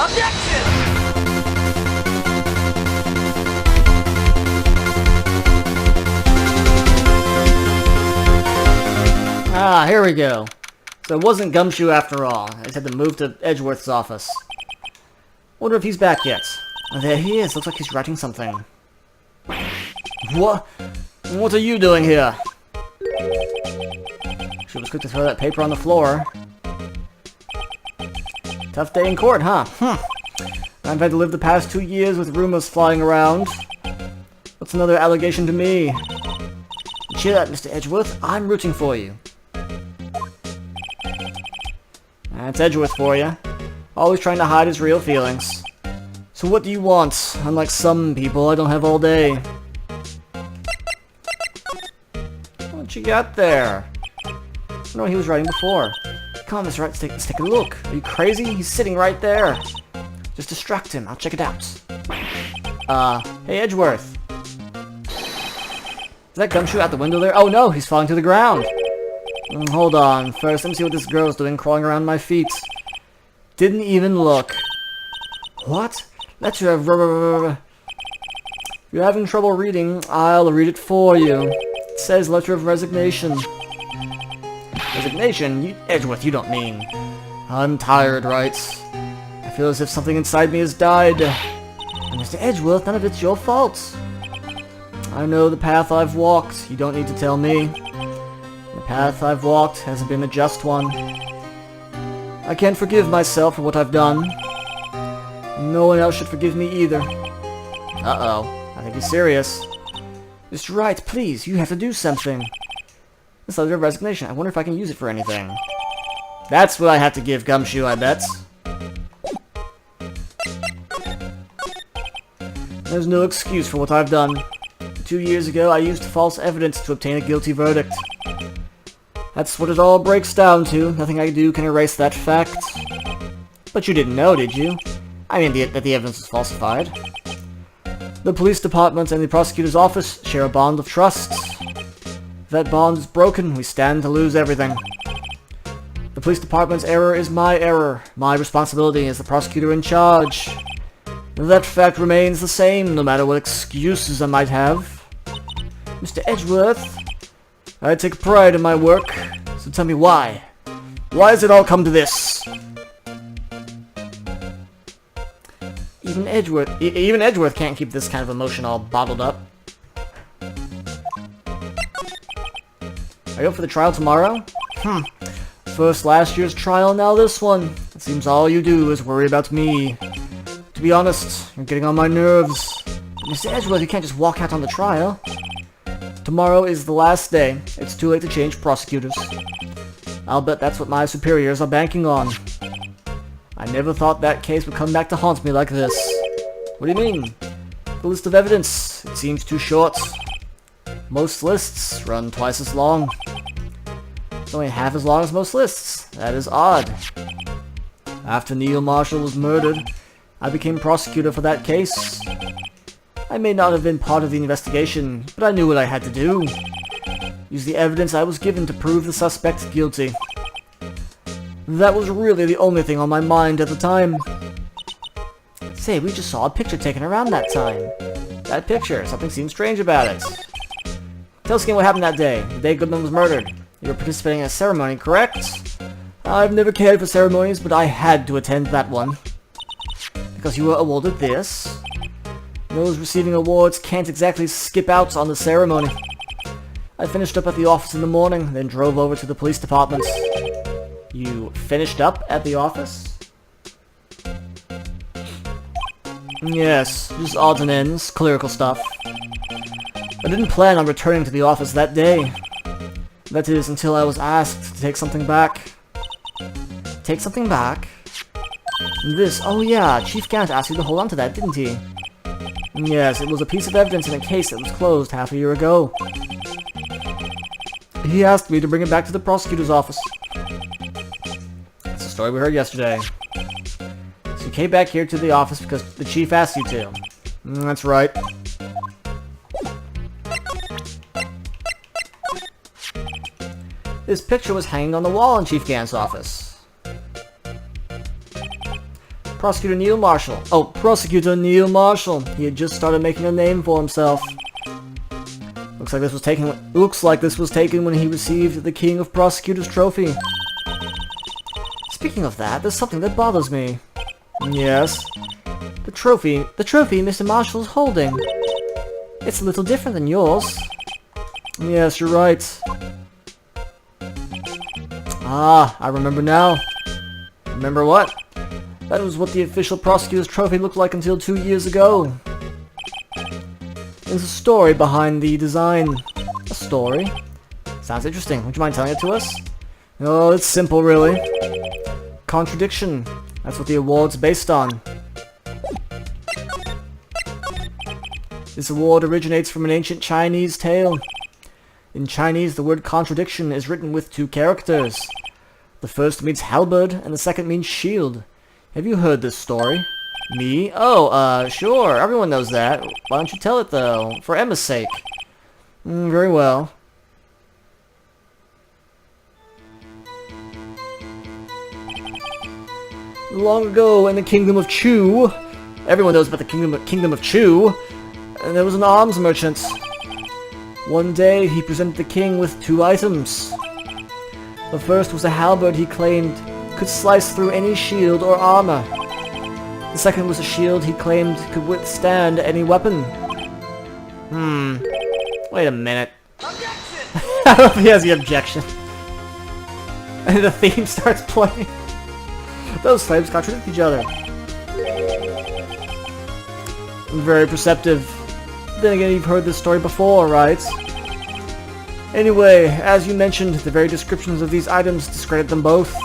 Objection! Ah, here we go. So it wasn't Gumshoe after all. I just had to move to Edgeworth's office. Wonder if he's back yet. Oh, there he is. Looks like he's writing something. What? What are you doing here? She was quick to throw that paper on the floor. Tough day in court, huh? I've had to live the past 2 years with rumors flying around. What's another allegation to me? Cheer up, Mr. Edgeworth. I'm rooting for you. That's Edgeworth for you. Always trying to hide his real feelings. So what do you want? Unlike some people, I don't have all day. What you got there? I don't know what he was writing before. Come on, Mr. Wright, let's take a look. Are you crazy? He's sitting right there. Just distract him. I'll check it out. Hey, Edgeworth. Is that Gumshoe out the window there? Oh no, he's falling to the ground. Hold on. First, let me see what this girl's doing crawling around my feet. Didn't even look. What? Letter of... If you're having trouble reading, I'll read it for you. It says letter of resignation. Resignation? Edgeworth, you don't mean... I'm tired, Wright. I feel as if something inside me has died. And Mr. Edgeworth, none of it's your fault. I know the path I've walked. You don't need to tell me. The path I've walked hasn't been a just one. I can't forgive myself for what I've done. No one else should forgive me either. Uh-oh. I think he's serious. Mr. Wright, please, you have to do something. This letter of resignation, I wonder if I can use it for anything. That's what I have to give Gumshoe, I bet. There's no excuse for what I've done. 2 years ago, I used false evidence to obtain a guilty verdict. That's what it all breaks down to. Nothing I do can erase that fact. But you didn't know, did you? I mean, that the evidence was falsified. The police department and the prosecutor's office share a bond of trust. If that bond is broken, we stand to lose everything. The police department's error is my error. My responsibility as the prosecutor in charge. That fact remains the same, no matter what excuses I might have. Mr. Edgeworth, I take pride in my work, so tell me why. Why has it all come to this? Even Edgeworth can't keep this kind of emotion all bottled up. Are you up for the trial tomorrow? First last year's trial, now this one. It seems all you do is worry about me. To be honest, you're getting on my nerves. Mr. Edgeworth, you can't just walk out on the trial. Tomorrow is the last day. It's too late to change prosecutors. I'll bet that's what my superiors are banking on. I never thought that case would come back to haunt me like this. What do you mean? The list of evidence. It seems too short. Most lists run twice as long. It's only half as long as most lists. That is odd. After Neil Marshall was murdered, I became prosecutor for that case. I may not have been part of the investigation, but I knew what I had to do. Use the evidence I was given to prove the suspect guilty. That was really the only thing on my mind at the time. Say, we just saw a picture taken around that time. That picture, something seems strange about it. Tell us again what happened that day, the day Goodman was murdered. You were participating in a ceremony, correct? I've never cared for ceremonies, but I had to attend that one. Because you were awarded this. Those receiving awards can't exactly skip out on the ceremony. I finished up at the office in the morning, then drove over to the police department. You finished up at the office? Yes, just odds and ends, clerical stuff. I didn't plan on returning to the office that day. That is, until I was asked to take something back. Take something back? This, oh yeah, Chief Gant asked you to hold on to that, didn't he? Yes, it was a piece of evidence in a case that was closed half a year ago. He asked me to bring it back to the prosecutor's office. That's the story we heard yesterday. So you came back here to the office because the chief asked you to. That's right. This picture was hanging on the wall in Chief Gant's office. Prosecutor Neil Marshall. Oh, Prosecutor Neil Marshall. He had just started making a name for himself. Looks like this was taken when he received the King of Prosecutors trophy. Speaking of that, there's something that bothers me. Yes? The trophy Mr. Marshall's holding. It's a little different than yours. Yes, you're right. Ah, I remember now. Remember what? That was what the official prosecutor's trophy looked like until 2 years ago. There's a story behind the design. A story? Sounds interesting. Would you mind telling it to us? Oh, it's simple, really. Contradiction. That's what the award's based on. This award originates from an ancient Chinese tale. In Chinese, the word contradiction is written with 2 characters. The first means halberd, and the second means shield. Have you heard this story? Me? Oh, sure. Everyone knows that. Why don't you tell it, though? For Emma's sake. Very well. Long ago, in the Kingdom of Chu, everyone knows about the Kingdom of Chu, and there was an arms merchant. One day, he presented the king with 2 items. The first was a halberd he claimed could slice through any shield or armor. The second was a shield he claimed could withstand any weapon. Wait a minute. Objection! I don't know if he has the objection. And the theme starts playing. Those claims contradict each other. Very perceptive. Then again, you've heard this story before, right? Anyway, as you mentioned, the very descriptions of these items discredit them both.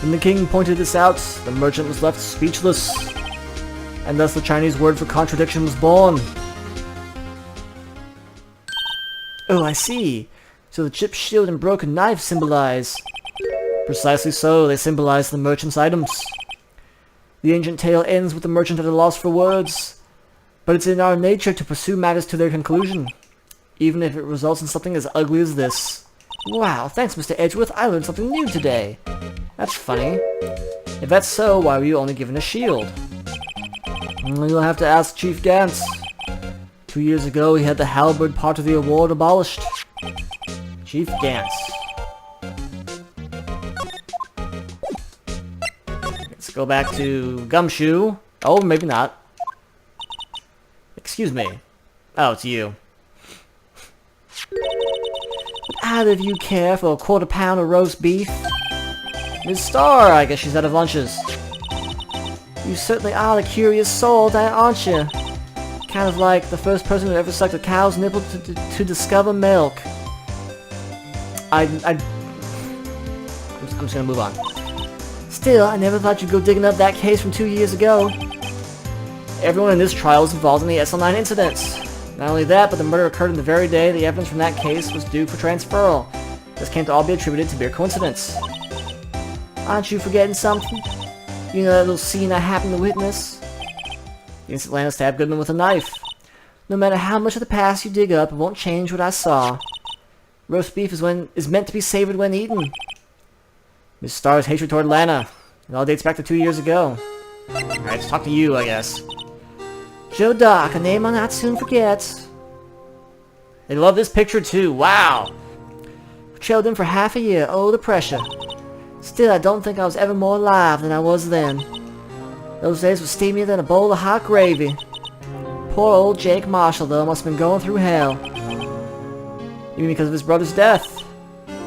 When the king pointed this out, the merchant was left speechless, and thus the Chinese word for contradiction was born. Oh, I see. So the chipped shield and broken knife symbolize... Precisely so, they symbolize the merchant's items. The ancient tale ends with the merchant at a loss for words, but it's in our nature to pursue matters to their conclusion, even if it results in something as ugly as this. Wow, thanks Mr. Edgeworth, I learned something new today. That's funny. If that's so, why were you only given a shield? You'll have to ask Chief Gant. 2 years ago, he had the halberd part of the award abolished. Chief Gant. Let's go back to Gumshoe. Oh, maybe not. Excuse me. Oh, it's you. Would either of you care for a quarter pound of roast beef? Ms. Starr, I guess she's out of lunches. You certainly are a curious soul, aren't you? Kind of like the first person who ever sucked a cow's nipple to discover milk. I'm just gonna move on. Still, I never thought you'd go digging up that case from 2 years ago. Everyone in this trial was involved in the SL9 incident. Not only that, but the murder occurred on the very day the evidence from that case was due for transferal. This came to all be attributed to mere coincidence. Aren't you forgetting something? You know that little scene I happened to witness? The instant Lana stabbed Goodman with a knife. No matter how much of the past you dig up, it won't change what I saw. Roast beef is meant to be savored when eaten. Miss Starr's hatred toward Lana. It all dates back to 2 years ago. Alright, let's talk to you, I guess. Joe Doc, a name I'll not soon forget. They love this picture too, wow! We trailed him for half a year, oh the pressure. Still, I don't think I was ever more alive than I was then. Those days were steamier than a bowl of hot gravy. Poor old Jake Marshall, though, must have been going through hell. Even because of his brother's death.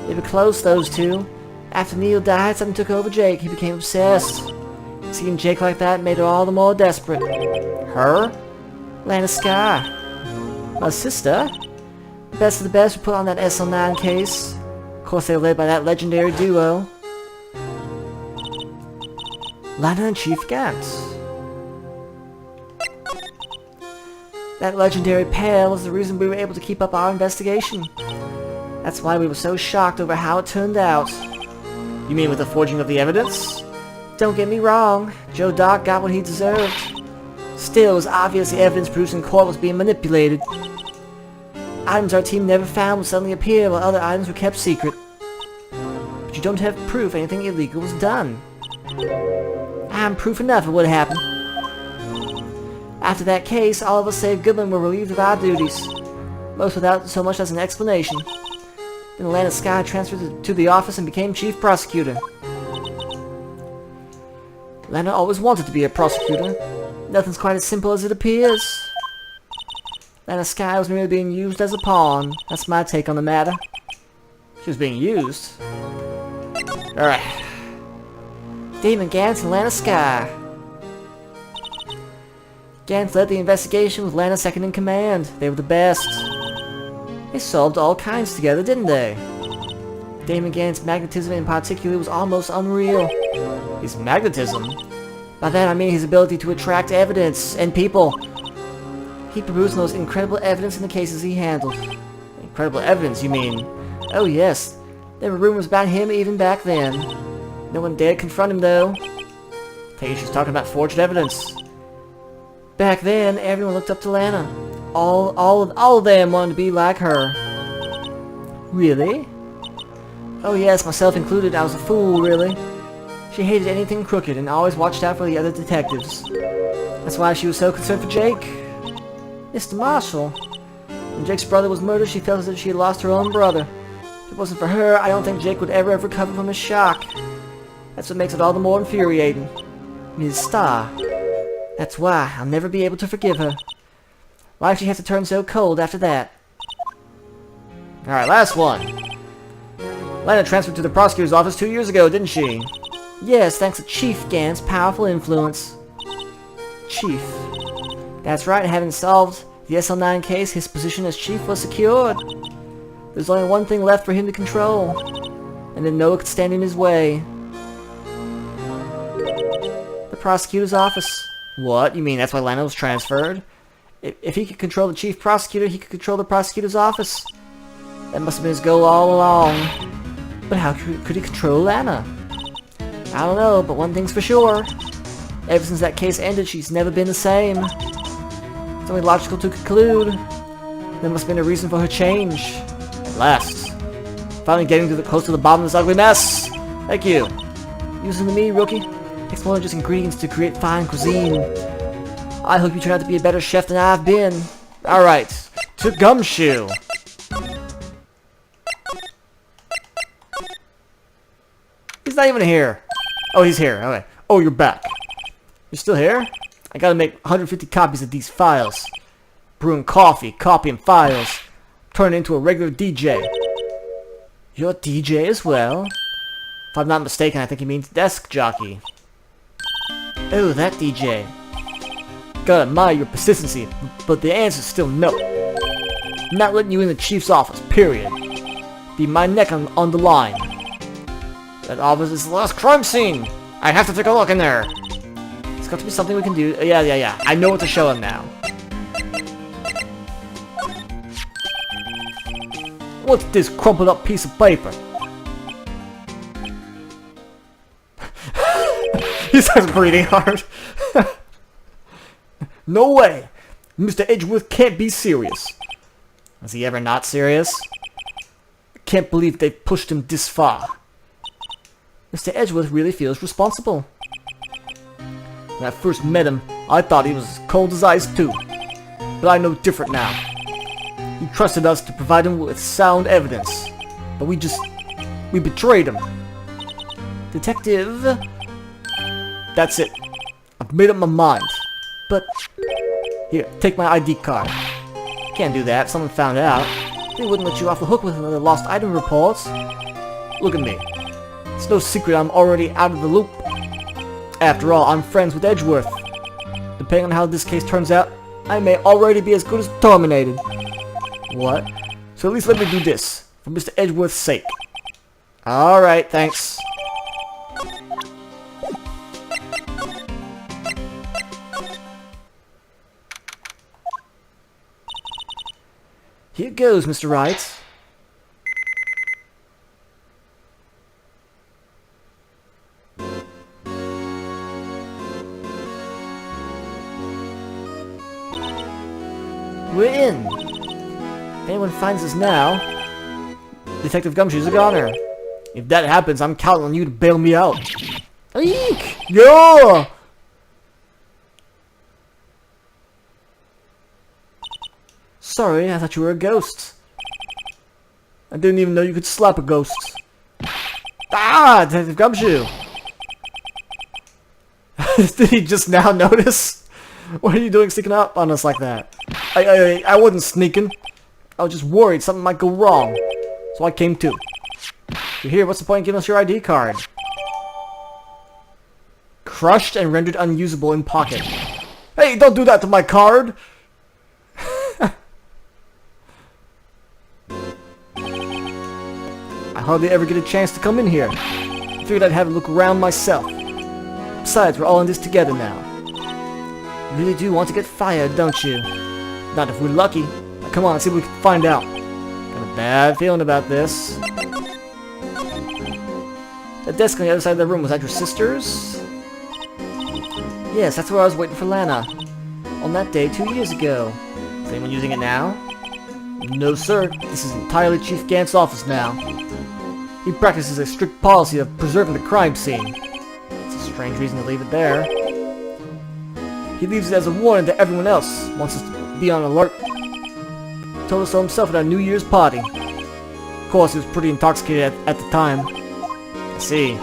They were close, those two. After Neil died, something took over Jake. He became obsessed. Seeing Jake like that made her all the more desperate. Her? Lana Sky. My sister? The best of the best were put on that SL9 case. Of course, they were led by that legendary duo. Lana and Chief Gant. That legendary pair was the reason we were able to keep up our investigation. That's why we were so shocked over how it turned out. You mean with the forging of the evidence? Don't get me wrong, Joe Doc got what he deserved. Still, it was obvious the evidence produced in court was being manipulated. Items our team never found would suddenly appear while other items were kept secret. But you don't have proof anything illegal was done. I'm proof enough of what happened. After that case, all of us save Goodman were relieved of our duties, most without so much as an explanation. Then Atlanta Sky transferred to the office and became chief prosecutor. Atlanta always wanted to be a prosecutor. Nothing's quite as simple as it appears. Atlanta Sky was merely being used as a pawn. That's my take on the matter. She was being used. Alright. Damon Gant and Atlanta Sky. Gant led the investigation with Lana second in command. They were the best. They solved all kinds together, didn't they? Damon Gant's magnetism in particular was almost unreal. His magnetism? By that I mean his ability to attract evidence and people. He produced the most incredible evidence in the cases he handled. Incredible evidence, you mean? Oh yes, there were rumors about him even back then. No one dared confront him though. Take it she's talking about forged evidence. Back then, everyone looked up to Lana. All of them wanted to be like her. Really? Oh yes, myself included, I was a fool, really. She hated anything crooked and always watched out for the other detectives. That's why she was so concerned for Jake. Mr. Marshall. When Jake's brother was murdered, she felt as if she had lost her own brother. If it wasn't for her, I don't think Jake would ever have recovered from his shock. That's what makes it all the more infuriating. Ms. Starr. That's why I'll never be able to forgive her. Why did she have to turn so cold after that? Alright, last one. Lana transferred to the prosecutor's office 2 years ago, didn't she? Yes, thanks to Chief Gant's powerful influence. Chief. That's right, having solved the SL9 case, his position as chief was secured. There's only one thing left for him to control, and then Noah could stand in his way. The prosecutor's office. What? You mean that's why Lana was transferred? If he could control the chief prosecutor, he could control the prosecutor's office. That must have been his goal all along. But how could he control Lana? I don't know, but one thing's for sure. Ever since that case ended, she's never been the same. It's only logical to conclude. There must have been a reason for her change. At last. Finally getting close to the bottom of this ugly mess. Thank you. Using to me, rookie. Takes more than just ingredients to create fine cuisine. I hope you turn out to be a better chef than I've been. Alright. To Gumshoe. He's not even here. Oh, he's here. Okay. Oh, you're back. You're still here? I gotta make 150 copies of these files. Brewing coffee, copying files. Turn into a regular DJ. You're a DJ as well? If I'm not mistaken, I think he means desk jockey. Oh, that DJ. Gotta admire your persistency, but the answer's still no. I'm not letting you in the chief's office, period. Be my neck on the line. That office is the last crime scene! I have to take a look in there! It's got to be something we can do. Yeah. I know what to show him now. What's this crumpled up piece of paper? He starts breathing hard. No way! Mr. Edgeworth can't be serious. Is he ever not serious? I can't believe they pushed him this far. Mr. Edgeworth really feels responsible. When I first met him, I thought he was as cold as ice too. But I know different now. He trusted us to provide him with sound evidence. But we betrayed him. Detective... That's it. I've made up my mind. But... Here, take my ID card. Can't do that. If someone found out, they wouldn't let you off the hook with another lost item reports. Look at me. It's no secret I'm already out of the loop. After all, I'm friends with Edgeworth. Depending on how this case turns out, I may already be as good as terminated. What? So at least let me do this, for Mr. Edgeworth's sake. Alright, thanks. Here goes, Mr. Wright. We're in. If anyone finds us now, Detective Gumshoe's a goner. If that happens, I'm counting on you to bail me out. Eek! Yeah! Sorry, I thought you were a ghost. I didn't even know you could slap a ghost. Ah! Detective Gumshoe! Did he just now notice? What are you doing sneaking up on us like that? I wasn't sneaking. I was just worried something might go wrong. So I came too. You're here, what's the point of giving us your ID card? Crushed and rendered unusable in pocket. Hey, don't do that to my card! I hardly ever get a chance to come in here. I figured I'd have a look around myself. Besides, we're all in this together now. You really do want to get fired, don't you? Not if we're lucky. Now, come on, let's see if we can find out. Got a bad feeling about this. The desk on the other side of the room, was that your sister's? Yes, that's where I was waiting for Lana. On that day 2 years ago. Is anyone using it now? No, sir. This is entirely Chief Gant's office now. He practices a strict policy of preserving the crime scene. It's a strange reason to leave it there. He leaves it as a warning to everyone else, wants us to be on alert. He told us so himself at our New Year's party. Of course, he was pretty intoxicated at the time. I see.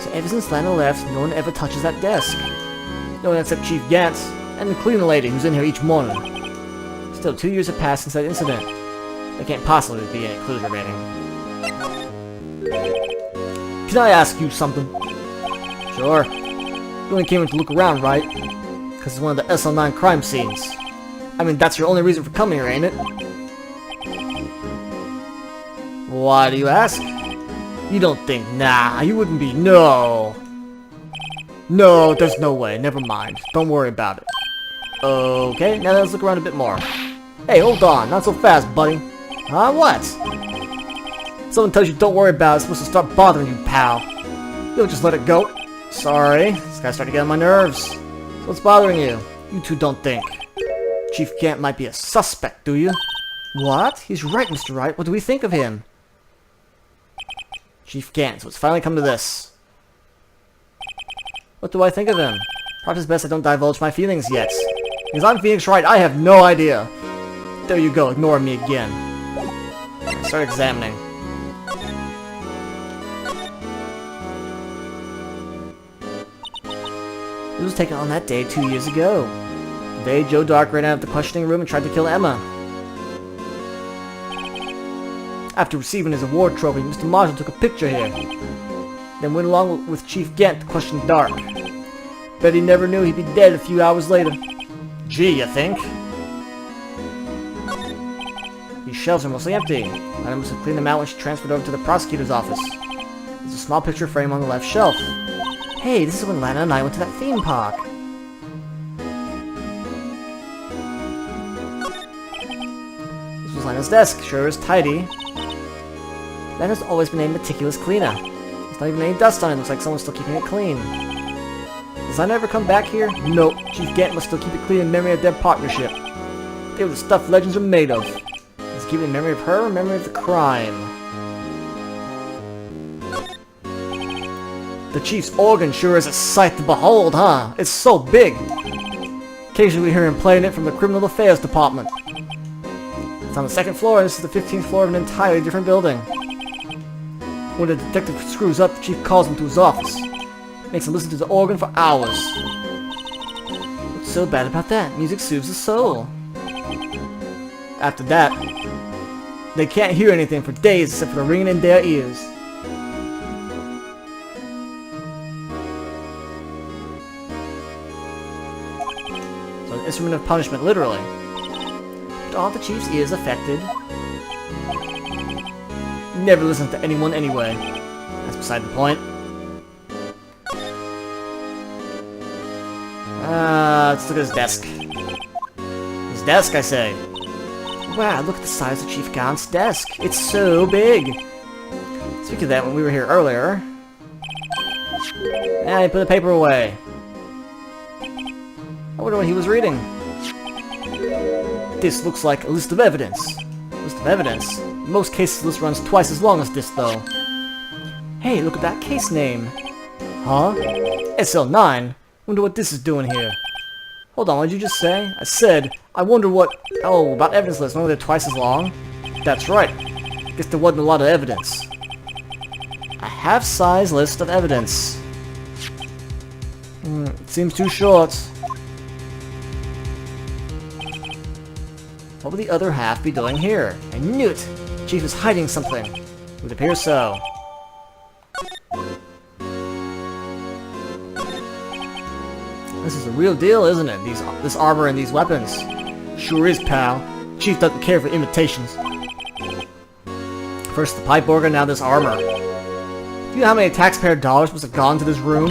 So ever since Lana left, no one ever touches that desk. No one except Chief Gant, and the cleaning lady who's in here each morning. Still, 2 years have passed since that incident. There can't possibly be any clues remaining. Can I ask you something? Sure. You only came in to look around, right? Because it's one of the SL9 crime scenes. I mean, that's your only reason for coming here, ain't it? Why do you ask? You don't think, nah, you wouldn't be, no. No, there's no way, never mind. Don't worry about it. Okay, now let's look around a bit more. Hey, hold on, not so fast, buddy. Huh, what? Someone tells you don't worry about it, it's supposed to start bothering you, pal. You'll just let it go. Sorry, this guy's starting to get on my nerves. So what's bothering you? You two don't think. Chief Gant might be a suspect, do you? What? He's right, Mr. Wright. What do we think of him? Chief Gant, so it's finally come to this. What do I think of him? Perhaps it's best I don't divulge my feelings yet. Because I'm Phoenix Wright, I have no idea. There you go, ignoring me again. Start examining. It was taken on that day 2 years ago. The day Joe Dark ran out of the questioning room and tried to kill Emma. After receiving his award trophy, Mr. Marshall took a picture here. Then went along with Chief Gant to question Dark. Bet he never knew he'd be dead a few hours later. Gee, you think? These shelves are mostly empty. Lana must have cleaned them out when she transferred over to the prosecutor's office. There's a small picture frame on the left shelf. Hey, this is when Lana and I went to that theme park. This was Lana's desk. Sure is tidy. Lana's always been a meticulous cleaner. There's not even any dust on it. Looks like someone's still keeping it clean. Does Lana ever come back here? Nope. Chief Gant must still keep it clean in memory of their partnership. They were the stuff legends are made of. Is it keeping in memory of her or memory of the crime? The Chief's organ sure is a sight to behold, huh? It's so big! Occasionally we hear him playing it from the Criminal Affairs Department. It's on the second floor, and this is the 15th floor of an entirely different building. When the detective screws up, the Chief calls him to his office. Makes him listen to the organ for hours. What's so bad about that? Music soothes the soul. After that, they can't hear anything for days except for the ringing in their ears. So an instrument of punishment, literally. But aren't the Chief's ears affected? Never listens to anyone anyway. That's beside the point. Let's look at his desk. His desk, I say. Wow, look at the size of Chief Gant's desk. It's so big. Speaking of that, when we were here earlier... Yeah, he put the paper away. I wonder what he was reading. This looks like a list of evidence. List of evidence? In most cases, the list runs twice as long as this, though. Hey, look at that case name. Huh? SL9? Wonder what this is doing here. Hold on, what did you just say? I said, I wonder what... Oh, about evidence lists. Remember they're twice as long? That's right. Guess there wasn't a lot of evidence. A half-size list of evidence. It seems too short. What would the other half be doing here? I knew it! Chief is hiding something. It would appear so. This is a real deal, isn't it? This armor and these weapons. Sure is, pal. Chief doesn't care for imitations. First the pipe organ, now this armor. Do you know how many taxpayer dollars must have gone to this room?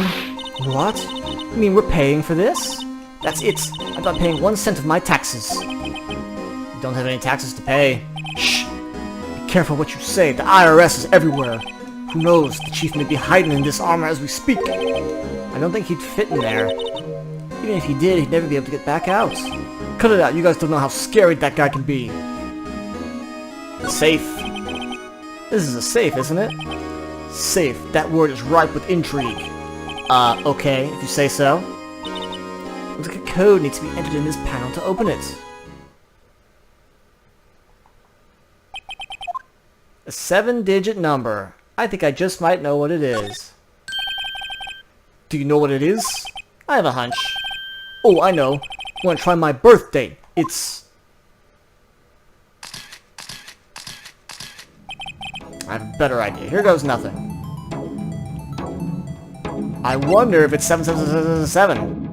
What? You mean we're paying for this? That's it. I'm not paying 1 cent of my taxes. You don't have any taxes to pay. Shh! Be careful what you say. The IRS is everywhere. Who knows? The chief may be hiding in this armor as we speak. I don't think he'd fit in there. Even if he did, he'd never be able to get back out. Cut it out. You guys don't know how scary that guy can be. Safe. This is a safe, isn't it? Safe. That word is ripe with intrigue. Okay, if you say so. Looks like a code needs to be entered in this panel to open it. A 7-digit number. I think I just might know what it is. Do you know what it is? I have a hunch. Oh, I know. You want to try my birthday? It's... I have a better idea. Here goes nothing. I wonder if it's 7777.